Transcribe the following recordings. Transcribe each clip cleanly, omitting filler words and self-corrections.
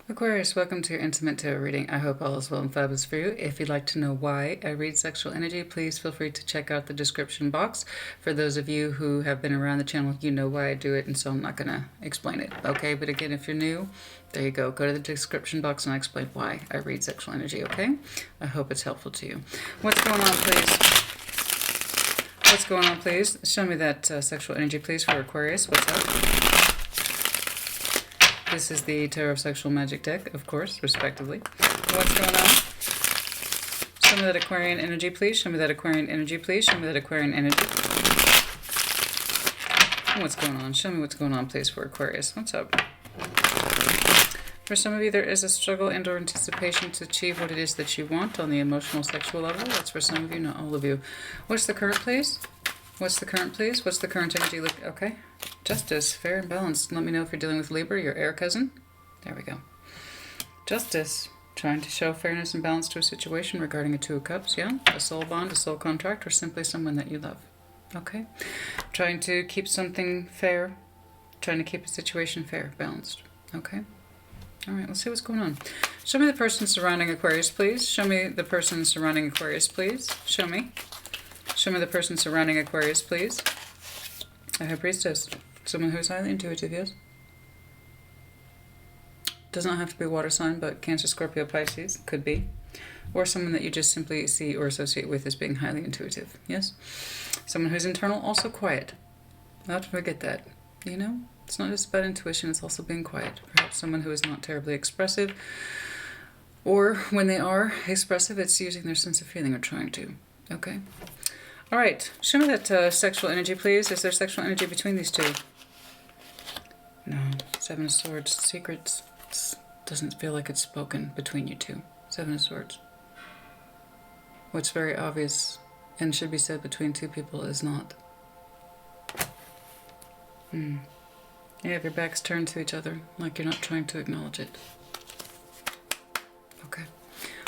Aquarius, welcome to your intimate tarot reading. I hope all is well and fabulous for you. If you'd like to know why I read sexual energy, please feel free to check out the description box. For those of you who have been around the channel, you know why I do it, and so I'm not going to explain it. Okay, but again, if you're new, there you go. Go to the description box and I explain why I read sexual energy, okay? I hope it's helpful to you. What's going on, please? What's going on, please? Show me that sexual energy, please, for Aquarius. What's up? This is the Tarot of Sexual Magic deck, of course, respectively. What's going on? Show me that Aquarian energy, please. Show me that Aquarian energy, please. Show me that Aquarian energy. What's going on? Show me what's going on, please, for Aquarius. What's up? For some of you, there is a struggle and or anticipation to achieve what it is that you want on the emotional, sexual level. That's for some of you, not all of you. What's the current, please? What's the current, please? What's the current energy look? Okay. Justice, fair and balanced. Let me know if you're dealing with Libra, your air cousin. There we go. Justice, trying to show fairness and balance to a situation regarding a Two of Cups, yeah? A soul bond, a soul contract, or simply someone that you love. Okay? Trying to keep something fair, trying to keep a situation fair, balanced. Okay? All right, let's see what's going on. Show me the person surrounding Aquarius, please. Show me the person surrounding Aquarius, please. Show me. Show me the person surrounding Aquarius, please. I have priestess. Someone who's highly intuitive, yes? Does not have to be a water sign, but Cancer, Scorpio, Pisces, could be. Or someone that you just simply see or associate with as being highly intuitive, yes? Someone who's internal, also quiet. Not to forget that, you know? It's not just about intuition, it's also being quiet. Perhaps someone who is not terribly expressive, or when they are expressive, it's using their sense of feeling or trying to, okay? All right, show me that sexual energy, please. Is there sexual energy between these two? No. Seven of Swords, secrets. Doesn't feel like it's spoken between you two. Seven of Swords. What's very obvious and should be said between two people is not. You have your backs turned to each other, like you're not trying to acknowledge it. Okay.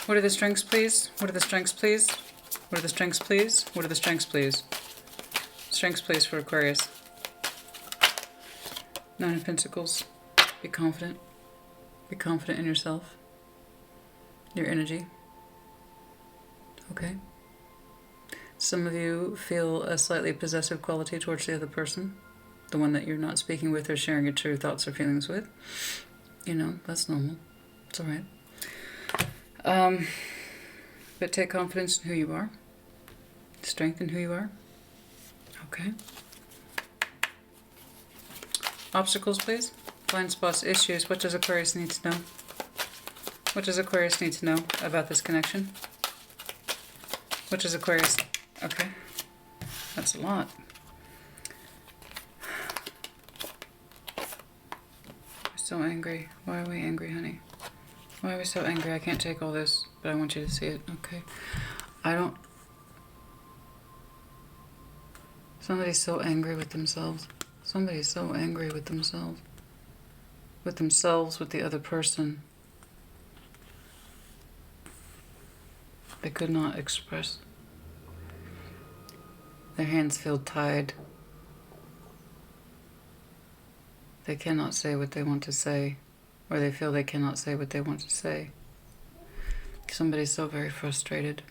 What are the strengths, please? What are the strengths, please? What are the strengths, please? What are the strengths, please? Strengths, please, for Aquarius. Nine of Pentacles. Be confident. Be confident in yourself. Your energy. Okay. Some of you feel a slightly possessive quality towards the other person. The one that you're not speaking with or sharing your true thoughts or feelings with. You know, that's normal. It's alright. But take confidence in who you are. Strengthen who you are. Okay. Obstacles, please. Blind spots, issues. What does Aquarius need to know? What does Aquarius need to know about this connection? What does Aquarius... Okay. That's a lot. We're so angry. Why are we angry, honey? Why are we so angry? I can't take all this, but I want you to see it. Okay. I don't... Somebody's so angry with themselves. Somebody's so angry with themselves. With themselves, with the other person. They could not express. Their hands feel tied. They cannot say what they want to say. Or they feel they cannot say what they want to say. Somebody's so very frustrated.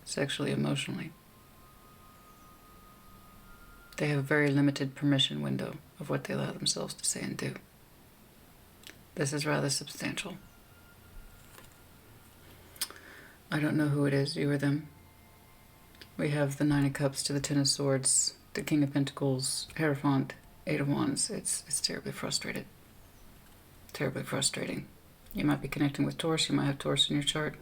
Sexually, emotionally. They have a very limited permission window of what they allow themselves to say and do. This is rather substantial. I don't know who it is, you or them. We have the Nine of Cups to the Ten of Swords, the King of Pentacles, Hierophant, Eight of Wands. It's terribly frustrated. Terribly frustrating. You might be connecting with Taurus. You might have Taurus in your chart.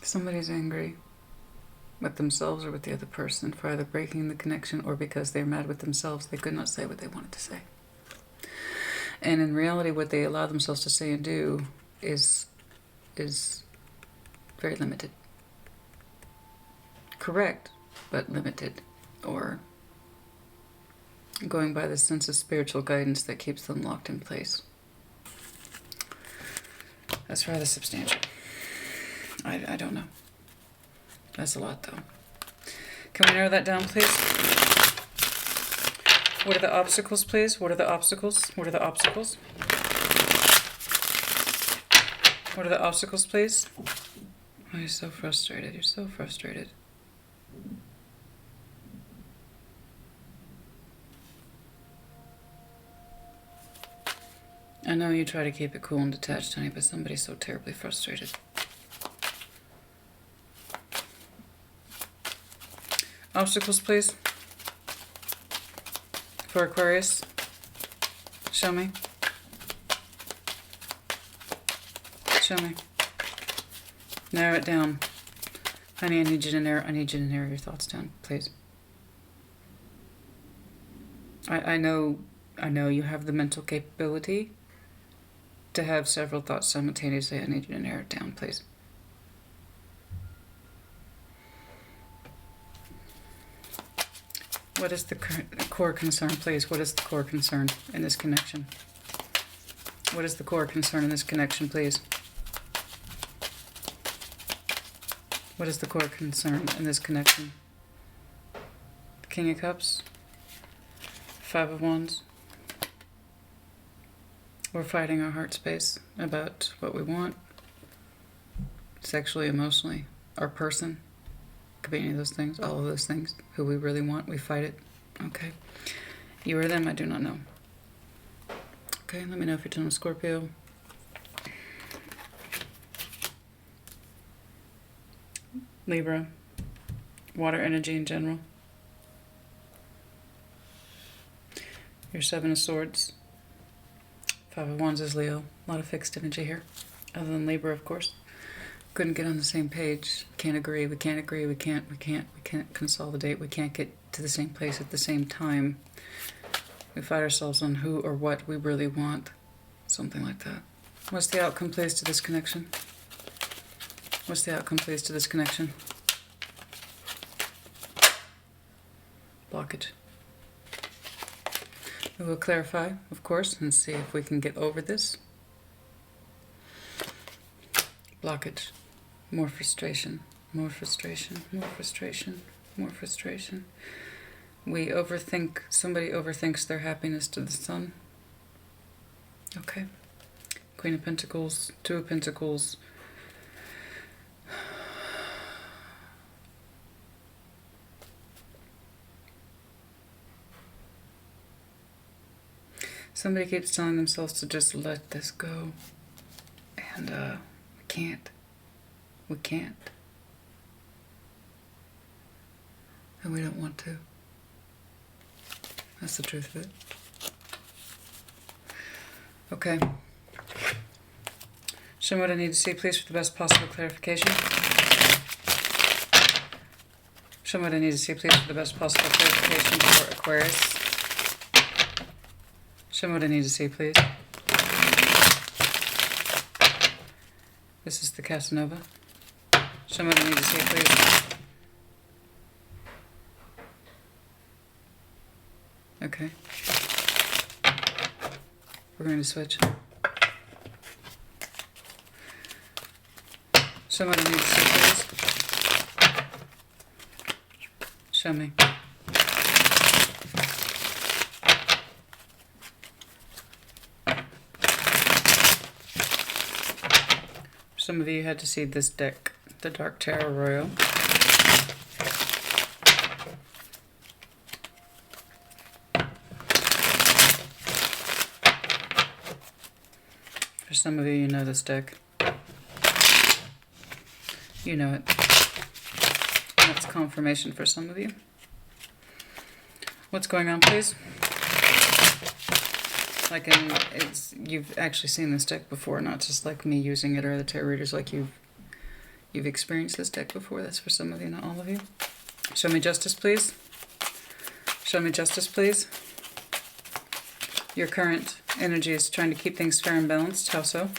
Somebody's angry with themselves or with the other person for either breaking the connection or because they're mad with themselves. They could not say what they wanted to say. And in reality, what they allow themselves to say and do is very limited. Correct, but limited. Or going by the sense of spiritual guidance that keeps them locked in place. That's rather substantial. I don't know. That's a lot, though. Can we narrow that down, please? What are the obstacles, please? What are the obstacles? What are the obstacles? What are the obstacles, please? Oh, you're so frustrated. You're so frustrated. I know you try to keep it cool and detached, honey, but somebody's so terribly frustrated. Obstacles, please. For Aquarius. Show me. Show me. Narrow it down. Honey, I need you to narrow your thoughts down, please. I know you have the mental capability to have several thoughts simultaneously. I need you to narrow it down, please. What is the core concern, please? What is the core concern in this connection? What is the core concern in this connection, please? What is the core concern in this connection? The King of Cups, 5 of Wands. We're fighting our heart space about what we want, sexually, emotionally, our person. Could be any of those things, all of those things. Who we really want, we fight it. Okay. You or them, I do not know. Okay, let me know if you're dealing with Scorpio. Libra. Water energy in general. Your 7 of Swords. 5 of Wands is Leo. A lot of fixed energy here. Other than Libra, of course. Couldn't get on the same page. Can't agree. We can't agree. We can't consolidate. We can't get to the same place at the same time. We fight ourselves on who or what we really want. Something like that. What's the outcome, please, to this connection? What's the outcome, please, to this connection? Blockage. We will clarify, of course, and see if we can get over this. Blockage. More frustration. More frustration. More frustration. More frustration. We overthink. Somebody overthinks their happiness to the sun. Okay. Queen of Pentacles. 2 of Pentacles. Somebody keeps telling themselves to just let this go. And we can't. We can't. And we don't want to. That's the truth of it. Okay. Show me what I need to see, please, for the best possible clarification. Show me what I need to see, please, for the best possible clarification for Aquarius. Show me what I need to see, please. This is the Casanova. Show me what I need to see, please. Okay. We're going to switch. Show me what I need to see, please. Show me. Some of you had to see this deck, the Dark Tarot Royal. For some of you, you know this deck. You know it. And that's confirmation for some of you. What's going on, please? Like you've actually seen this deck before, not just like me using it or the tarot readers. Like you've experienced this deck before. That's for some of you, not all of you. Show me justice, please. Show me justice, please. Your current energy is trying to keep things fair and balanced. How so?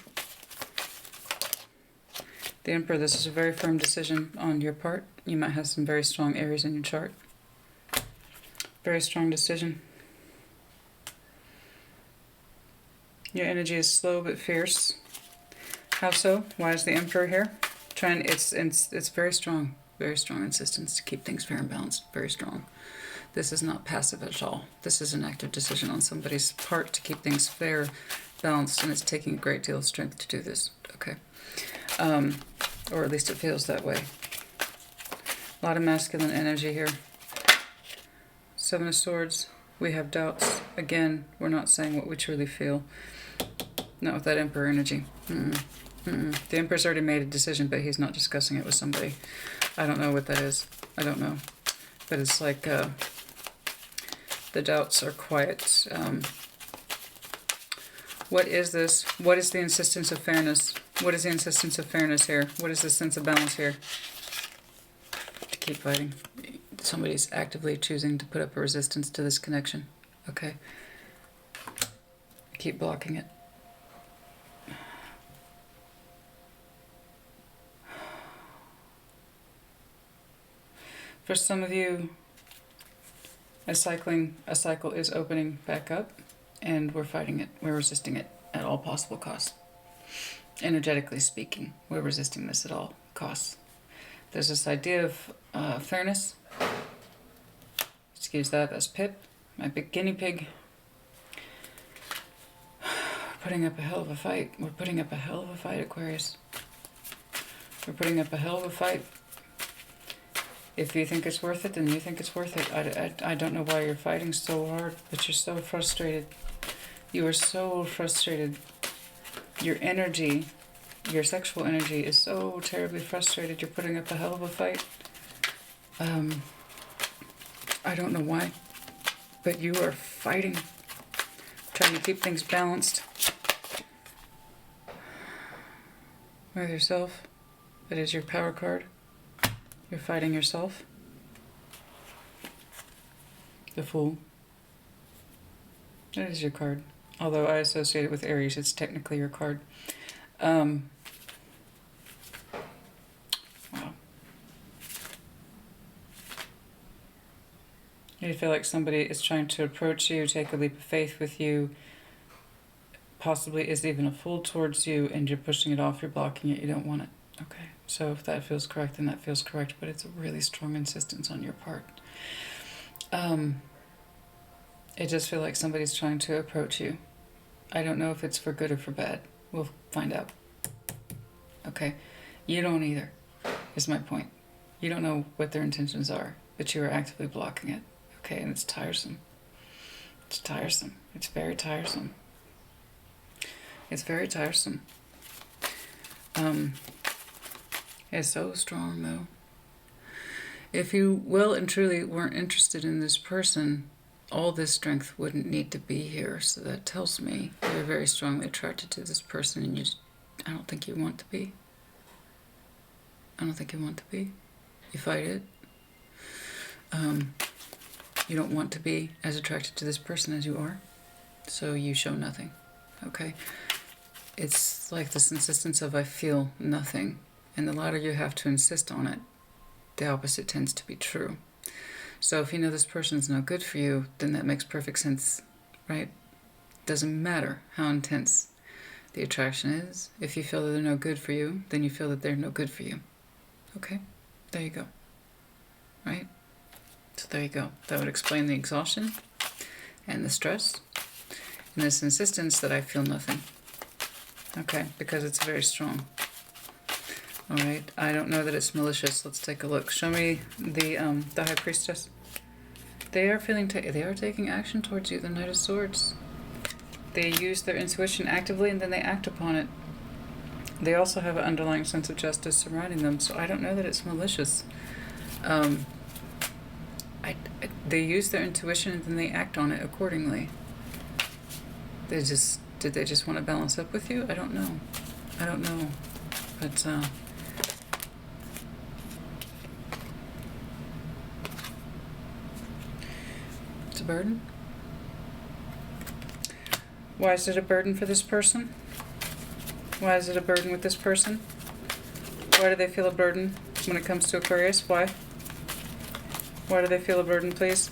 The Emperor, this is a very firm decision on your part. You might have some very strong Aries in your chart. Very strong decision. Your energy is slow but fierce. How so? Why is the Emperor here? It's very strong. Very strong insistence to keep things fair and balanced. Very strong. This is not passive at all. This is an active decision on somebody's part to keep things fair, balanced, and it's taking a great deal of strength to do this. Okay. Or at least it feels that way. A lot of masculine energy here. Seven of Swords. We have doubts. Again, we're not saying what we truly feel. Not with that Emperor energy. The Emperor's already made a decision, but he's not discussing it with somebody. I don't know what that is. I don't know. But it's like the doubts are quiet. What is this? What is the insistence of fairness? What is the insistence of fairness here? What is the sense of balance here? To keep fighting. Somebody's actively choosing to put up a resistance to this connection. Okay. Keep blocking it. For some of you, a cycle is opening back up, and we're fighting it. We're resisting it at all possible costs. Energetically speaking, we're resisting this at all costs. There's this idea of fairness. Excuse that, that's Pip, my big guinea pig. We're putting up a hell of a fight. We're putting up a hell of a fight, Aquarius. We're putting up a hell of a fight. If you think it's worth it, then you think it's worth it. I don't know why you're fighting so hard, but you're so frustrated. You are so frustrated. Your energy, your sexual energy is so terribly frustrated. You're putting up a hell of a fight. I don't know why, but you are fighting, trying to keep things balanced with yourself. That is your power card. You're fighting yourself. The Fool. That is your card. Although I associate it with Aries, it's technically your card. Wow. You feel like somebody is trying to approach you, take a leap of faith with you, possibly is even a fool towards you, and you're pushing it off, you're blocking it, you don't want it. Okay, so if that feels correct, then that feels correct, but it's a really strong insistence on your part. It just feels like somebody's trying to approach you. I don't know if it's for good or for bad. We'll find out. Okay, you don't either, is my point. You don't know what their intentions are, but you are actively blocking it. Okay, and it's tiresome. It's tiresome. It's very tiresome. It's very tiresome. It's so strong, though. If you well and truly weren't interested in this person, all this strength wouldn't need to be here. So that tells me you're very strongly attracted to this person, and I don't think you want to be. I don't think you want to be. You fight it. You don't want to be as attracted to this person as you are, so you show nothing. Okay? It's like this insistence of I feel nothing, and the louder you have to insist on it, the opposite tends to be true. So if you know this person is no good for you, then that makes perfect sense, right? Doesn't matter how intense the attraction is. If you feel that they're no good for you, then you feel that they're no good for you. Okay? There you go. Right? So there you go. That would explain the exhaustion and the stress and this insistence that I feel nothing. Okay, because it's very strong. All right, I don't know that it's malicious. Let's take a look. Show me the High Priestess. They are they are taking action towards you. The Knight of Swords. They use their intuition actively, and then they act upon it. They also have an underlying sense of justice surrounding them, so I don't know that it's malicious. They use their intuition, and then they act on it accordingly. Did they just want to balance up with you? I don't know. I don't know. But it's a burden. Why is it a burden for this person? Why is it a burden with this person? Why do they feel a burden when it comes to Aquarius? Why? Why do they feel a burden, please?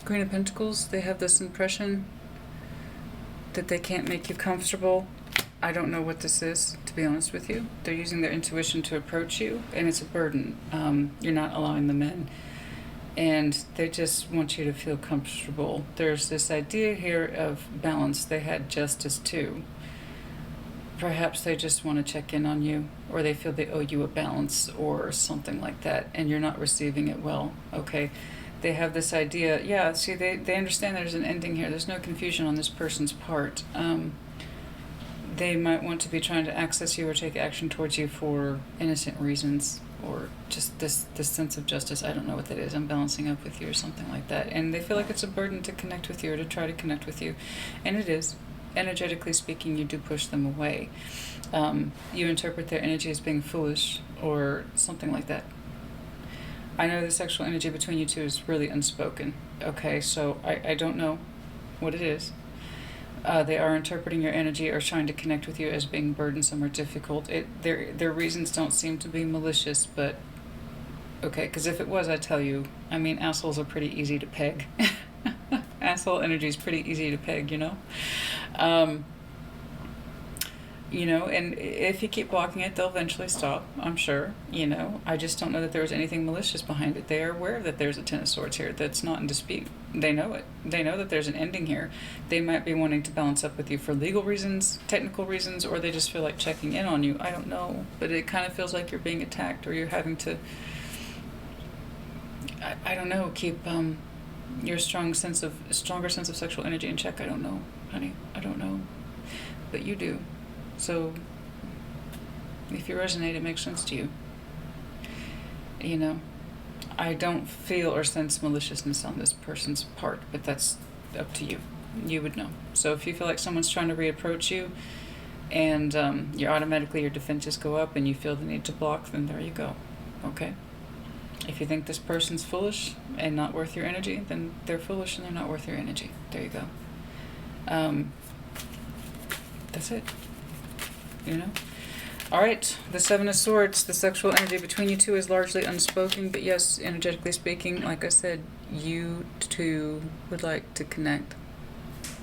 Queen of Pentacles, they have this impression that they can't make you comfortable I don't know what this is, to be honest with you. They're using their intuition to approach you, and it's a burden. You're not allowing them in. And they just want you to feel comfortable. There's this idea here of balance. They had justice too. Perhaps they just want to check in on you, or they feel they owe you a balance or something like that, and you're not receiving it well. Okay. They have this idea. Yeah, see, they understand there's an ending here. There's no confusion on this person's part. They might want to be trying to access you or take action towards you for innocent reasons, or just this sense of justice. I don't know what that is. I'm balancing up with you or something like that. And they feel like it's a burden to connect with you or to try to connect with you. And it is. Energetically speaking, you do push them away. You interpret their energy as being foolish or something like that. I know the sexual energy between you two is really unspoken. Okay, so I don't know what it is. They are interpreting your energy or trying to connect with you as being burdensome or difficult. Their reasons don't seem to be malicious, but okay, because if it was, I'd tell you. I mean, assholes are pretty easy to peg. Asshole energy is pretty easy to peg, you know? You know, and if you keep blocking it, they'll eventually stop, I'm sure, you know. I just don't know that there was anything malicious behind it. They are aware that there's a Ten of Swords here. That's not in dispute. They know it. They know that there's an ending here. They might be wanting to balance up with you for legal reasons, technical reasons, or they just feel like checking in on you. I don't know. But it kind of feels like you're being attacked, or you're having to, I don't know, keep your stronger sense of sexual energy in check. I don't know, honey. I don't know. But you do. So, if you resonate, it makes sense to you. You know, I don't feel or sense maliciousness on this person's part, but that's up to you. You would know. So if you feel like someone's trying to reapproach you, and your defenses go up, and you feel the need to block, then there you go. Okay? If you think this person's foolish and not worth your energy, then they're foolish and they're not worth your energy. There you go. That's it. You know? Alright, the Seven of Swords, the sexual energy between you two is largely unspoken, but yes, energetically speaking, like I said, you two would like to connect,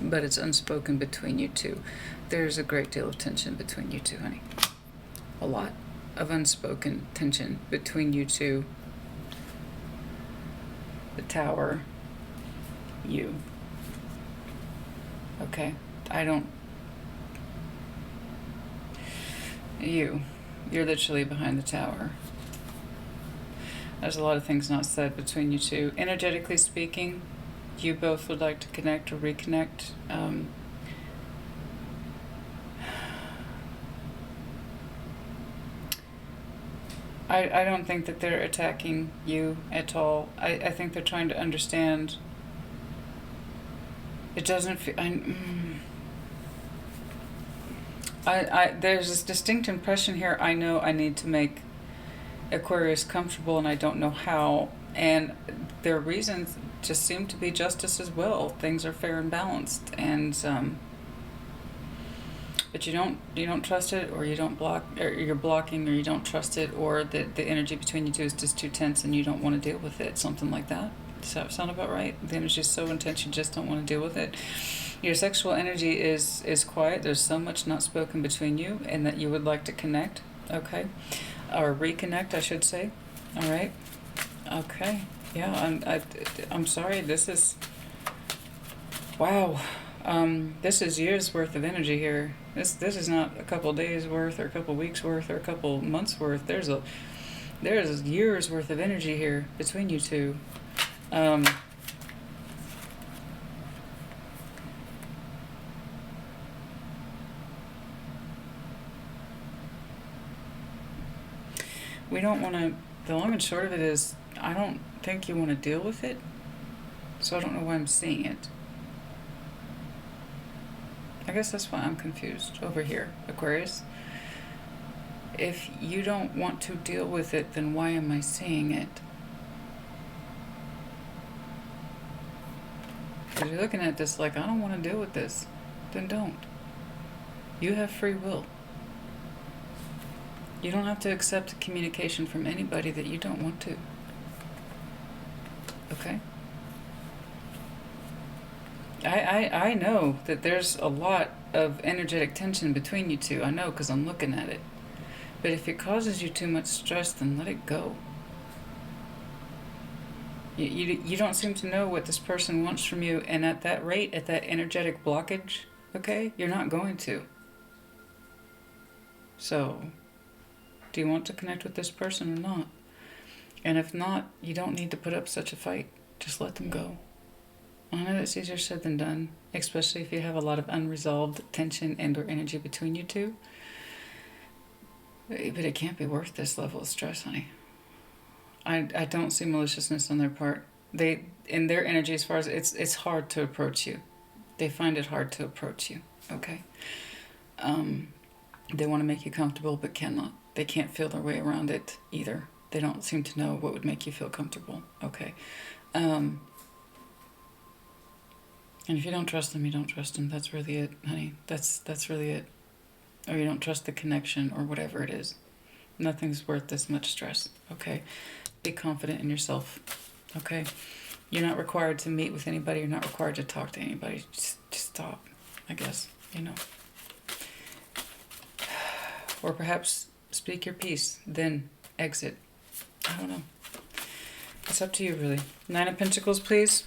but it's unspoken between you two. There's a great deal of tension between you two, honey. A lot of unspoken tension between you two. The Tower, you. Okay? You're literally behind the Tower. There's a lot of things not said between you two. Energetically speaking, you both would like to connect or reconnect. I don't think that they're attacking you at all. I think they're trying to understand. It doesn't feel... there's this distinct impression here. I know I need to make Aquarius comfortable, and I don't know how. And their reasons just seem to be justice as well. Things are fair and balanced, and but you don't trust it, or you don't block, or you're blocking, or you don't trust it, or the energy between you two is just too tense, and you don't want to deal with it. Something like that. Does that sound about right? The energy is so intense, you just don't want to deal with it. Your sexual energy is quiet. There's so much not spoken between you, and that you would like to connect, okay? Or reconnect, I should say. All right? Okay. Yeah, I'm sorry. This is... Wow. This is years worth of energy here. This is not a couple days worth, or a couple weeks worth, or a couple months worth. There's years worth of energy here between you two. We don't want to... The long and short of it is, I don't think you want to deal with it, so I don't know why I'm seeing it. I guess that's why I'm confused over here, Aquarius. If you don't want to deal with it, then why am I seeing it? Because you're looking at this like, I don't want to deal with this. Then don't. You have free will. You don't have to accept communication from anybody that you don't want to. Okay? I know that there's a lot of energetic tension between you two. I know, because I'm looking at it. But if it causes you too much stress, then let it go. You don't seem to know what this person wants from you, and at that rate, at that energetic blockage, okay, you're not going to. So, do you want to connect with this person or not? And if not, you don't need to put up such a fight. Just let them go. I know it's easier said than done, especially if you have a lot of unresolved tension and or energy between you two. But it can't be worth this level of stress, honey. I don't see maliciousness on their part. They, in their energy, as far as it's hard to approach you. They find it hard to approach you. Okay. They want to make you comfortable, but cannot. They can't feel their way around it either. They don't seem to know what would make you feel comfortable. Okay. And if you don't trust them, you don't trust them. That's really it, honey. That's really it. Or you don't trust the connection or whatever it is. Nothing's worth this much stress. Okay. Be confident in yourself. Okay. You're not required to meet with anybody. You're not required to talk to anybody. Just stop, I guess, you know. Or perhaps speak your piece, then exit. I don't know. It's up to you, really. 9 of Pentacles, please.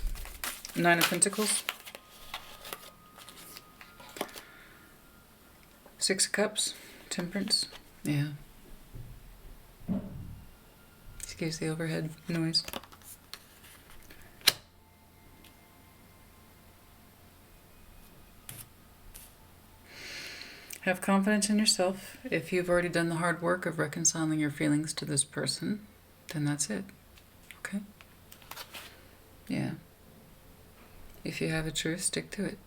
9 of Pentacles. 6 of Cups. Temperance. Yeah. Excuse the overhead noise. Have confidence in yourself. If you've already done the hard work of reconciling your feelings to this person, then that's it. Okay? Yeah. If you have a truth, stick to it.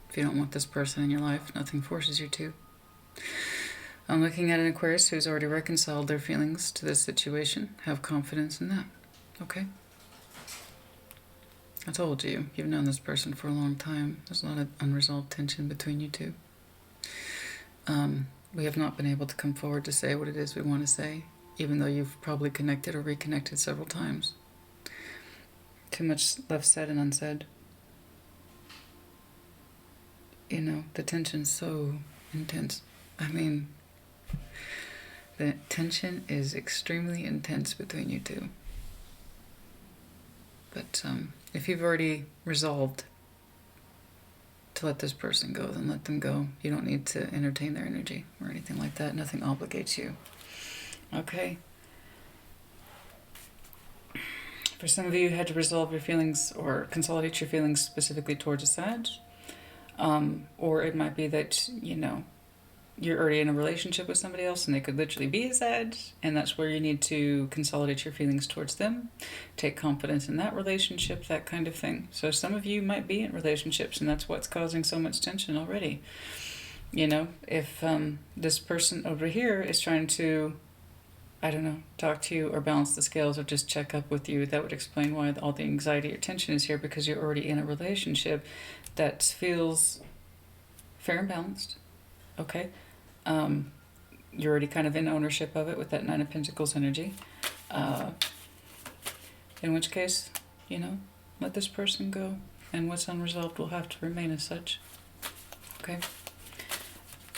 If you don't want this person in your life, nothing forces you to. I'm looking at an Aquarius who's already reconciled their feelings to this situation. Have confidence in that. Okay? I told you, you've known this person for a long time. There's a lot of unresolved tension between you two. We have not been able to come forward to say what it is we want to say, even though you've probably connected or reconnected several times. Too much left said and unsaid. You know, the tension's so intense. I mean, the tension is extremely intense between you two. But if you've already resolved to let this person go, then let them go. You don't need to entertain their energy or anything like that. Nothing obligates you. Okay? For some of you, you had to resolve your feelings or consolidate your feelings specifically towards a Sag. Or it might be that, you know, you're already in a relationship with somebody else and they could literally be a Sag, and that's where you need to consolidate your feelings towards them, take confidence in that relationship, that kind of thing. So some of you might be in relationships and that's what's causing so much tension already. You know, if this person over here is trying to, I don't know, talk to you or balance the scales or just check up with you, that would explain why all the anxiety or tension is here, because you're already in a relationship that feels fair and balanced. Okay? You're already kind of in ownership of it with that 9 of Pentacles energy. In which case, you know, let this person go. And what's unresolved will have to remain as such. Okay?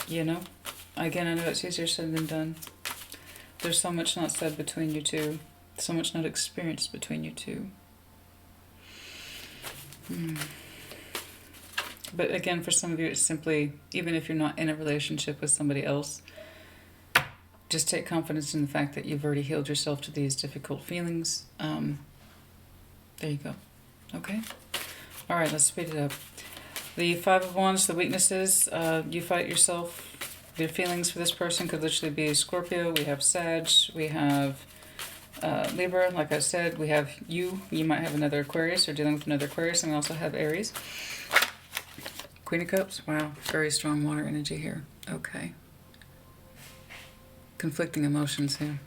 You know? Again, I know it's easier said than done. There's so much not said between you two. So much not experienced between you two. But again, for some of you, it's simply, even if you're not in a relationship with somebody else, just take confidence in the fact that you've already healed yourself to these difficult feelings. There you go. Okay? All right, let's speed it up. The 5 of Wands, the weaknesses, you fight yourself. Your feelings for this person could literally be Scorpio. We have Sag. We have Libra. Like I said, we have you. You might have another Aquarius or dealing with another Aquarius. And we also have Aries. Queen of Cups. Wow, very strong water energy here. Okay. Conflicting emotions here.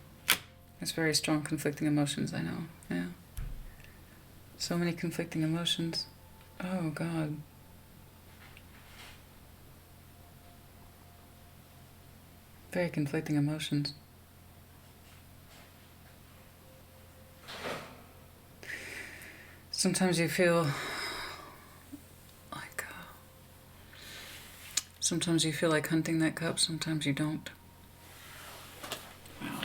It's very strong conflicting emotions, I know. Yeah. So many conflicting emotions. Oh, God. Very conflicting emotions. Sometimes you feel like Sometimes you feel like hunting that cup, sometimes you don't. Wow.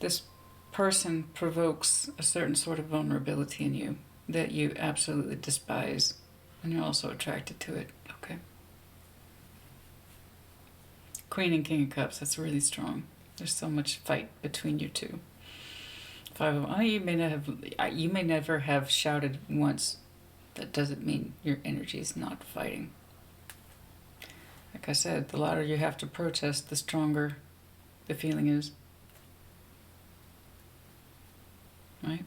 This person provokes a certain sort of vulnerability in you that you absolutely despise, and you're also attracted to it. Okay. Queen and King of Cups, that's really strong. There's so much fight between you two. Five of, you may never have shouted once. That doesn't mean your energy is not fighting. Like I said, the louder you have to protest, the stronger the feeling is. Right?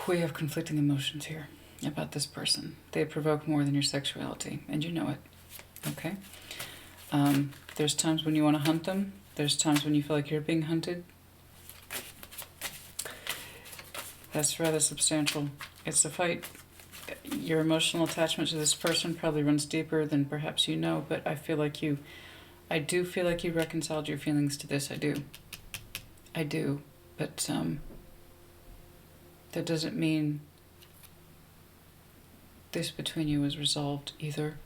We have conflicting emotions here about this person. They provoke more than your sexuality, and you know it. Okay? There's times when you want to hunt them. There's times when you feel like you're being hunted. That's rather substantial. It's a fight. Your emotional attachment to this person probably runs deeper than perhaps you know, but I do feel like you reconciled your feelings to this. I do. But that doesn't mean this between you is resolved either.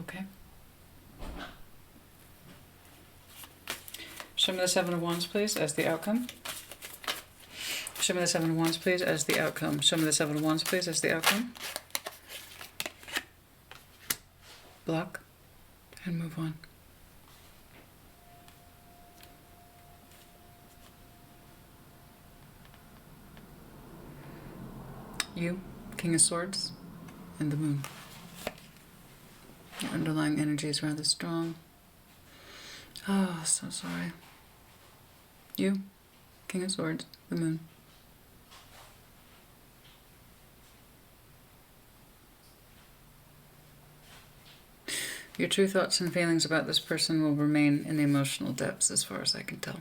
Okay? Show me the Seven of Wands, please, as the outcome. Show me the Seven of Wands, please, as the outcome. Show me the Seven of Wands, please, as the outcome. Block and move on. You, King of Swords, and the Moon. Your underlying energy is rather strong. Oh, so sorry. You, King of Swords, the Moon. Your true thoughts and feelings about this person will remain in the emotional depths as far as I can tell.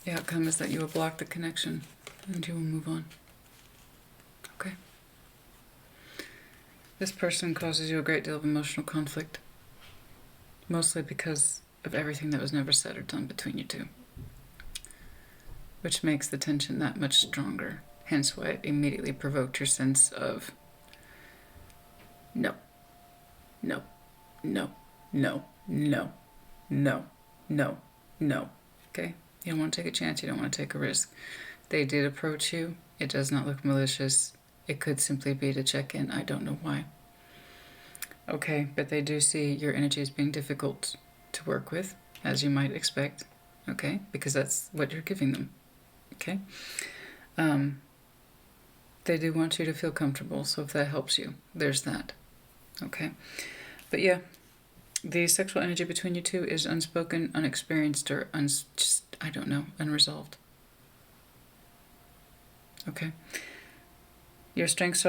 The outcome is that you will block the connection and you will move on. Okay? This person causes you a great deal of emotional conflict, mostly because of everything that was never said or done between you two, which makes the tension that much stronger, hence why it immediately provoked your sense of no, no, no, no, no, no, no, no. Okay? You don't want to take a chance, you don't want to take a risk. They did approach you. It does not look malicious. It could simply be to check in. I don't know why. Okay, but they do see your energy as being difficult to work with, as you might expect. Okay? Because that's what you're giving them. Okay? They do want you to feel comfortable, so if that helps you, there's that. Okay? But yeah, the sexual energy between you two is unspoken, unexperienced, or I don't know, unresolved. Okay? Your strengths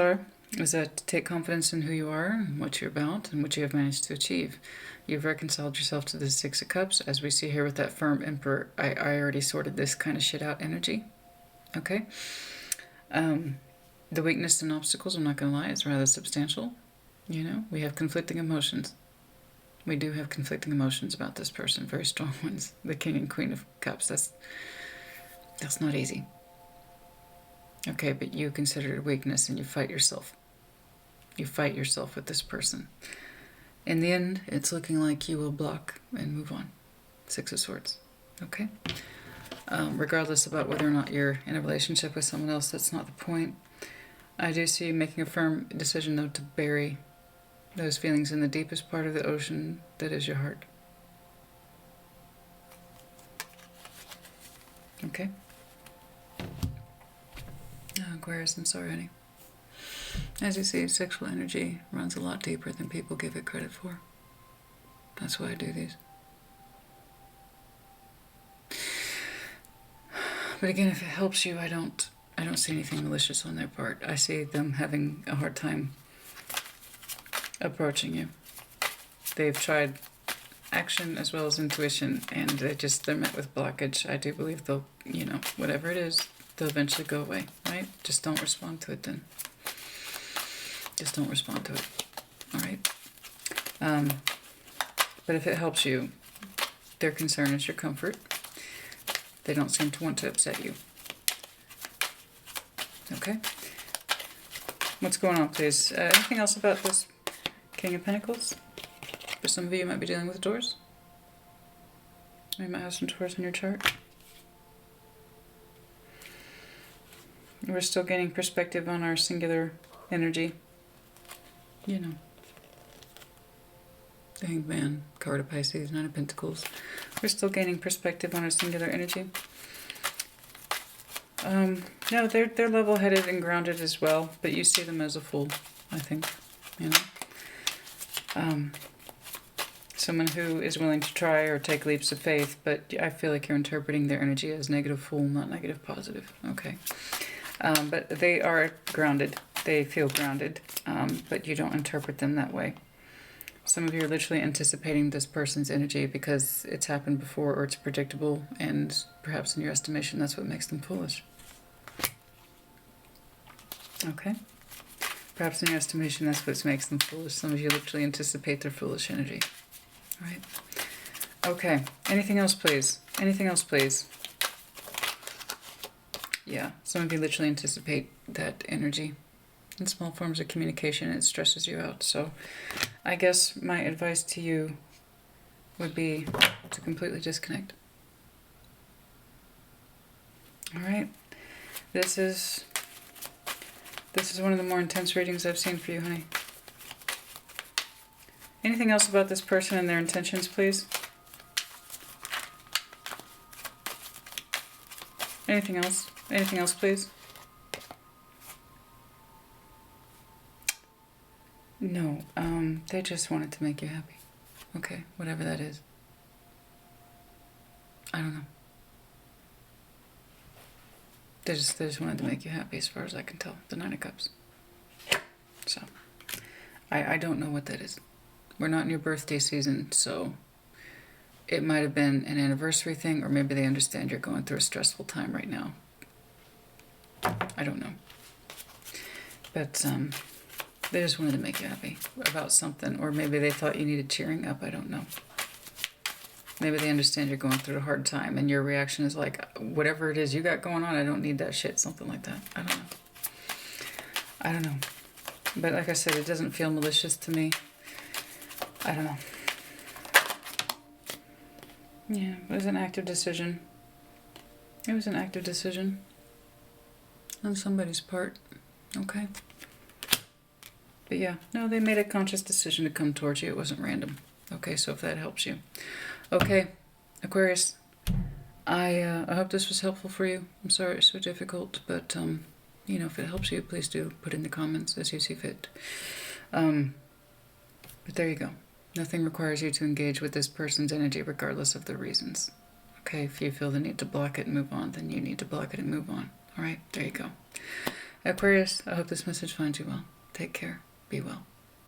is that to take confidence in who you are, and what you're about, and what you have managed to achieve. You've reconciled yourself to the Six of Cups, as we see here with that firm Emperor. I already sorted this kind of shit out energy. Okay? The weakness and obstacles, I'm not going to lie, it's rather substantial. You know, we have conflicting emotions. We do have conflicting emotions about this person, very strong ones. The King and Queen of Cups, that's not easy. Okay, but you consider it a weakness and you fight yourself. You fight yourself with this person. In the end, it's looking like you will block and move on. Six of Swords. Okay? Regardless about whether or not you're in a relationship with someone else, that's not the point. I do see you making a firm decision, though, to bury those feelings in the deepest part of the ocean that is your heart. Okay? Aquarius, I'm sorry, honey. As you see, sexual energy runs a lot deeper than people give it credit for. That's why I do these. But again, if it helps you, I don't see anything malicious on their part. I see them having a hard time approaching you. They've tried action as well as intuition, and they're met with blockage. I do believe they'll, whatever it is, they'll eventually go away, right? Just don't respond to it then. Just don't respond to it, all right? But if it helps you, their concern is your comfort. They don't seem to want to upset you. Okay? What's going on, please? Anything else about this King of Pentacles? For some of you, you might be dealing with Taurus. You might have some Taurus in your chart. We're still gaining perspective on our singular energy. You know. The Hanged Man, card of Pisces, Nine of Pentacles. We're still gaining perspective on our singular energy. No, they're level-headed and grounded as well, but you see them as a fool, I think, you know. Someone who is willing to try or take leaps of faith, but I feel like you're interpreting their energy as negative fool, not negative positive. Okay. But they are grounded. They feel grounded, but you don't interpret them that way. Some of you are literally anticipating this person's energy because it's happened before or it's predictable, and perhaps in your estimation that's what makes them foolish. Okay? Perhaps in your estimation that's what makes them foolish. Some of you literally anticipate their foolish energy. All right? Okay. Anything else, please? Anything else, please? Yeah. Some of you literally anticipate that energy in small forms of communication. It stresses you out. So I guess my advice to you would be to completely disconnect. All right. This is one of the more intense readings I've seen for you, honey. Anything else about this person and their intentions, please? Anything else? Anything else, please? No, they just wanted to make you happy. Okay, whatever that is. I don't know. They just wanted to make you happy as far as I can tell. The Nine of Cups. So, I don't know what that is. We're not in your birthday season, so it might have been an anniversary thing, or maybe they understand you're going through a stressful time right now. I don't know. But, they just wanted to make you happy about something, or maybe they thought you needed cheering up. I don't know. Maybe they understand you're going through a hard time, and your reaction is like, whatever it is you got going on, I don't need that shit. Something like that. I don't know. I don't know. But like I said, it doesn't feel malicious to me. I don't know. Yeah, it was an active decision. It was an active decision on somebody's part. Okay? But yeah, no, they made a conscious decision to come towards you. It wasn't random. Okay, so if that helps you. Okay, Aquarius, I hope this was helpful for you. I'm sorry it's so difficult, but, you know, if it helps you, please do put in the comments as you see fit. But there you go. Nothing requires you to engage with this person's energy regardless of the reasons. Okay, if you feel the need to block it and move on, then you need to block it and move on. All right, there you go. Aquarius, I hope this message finds you well. Take care. Be well.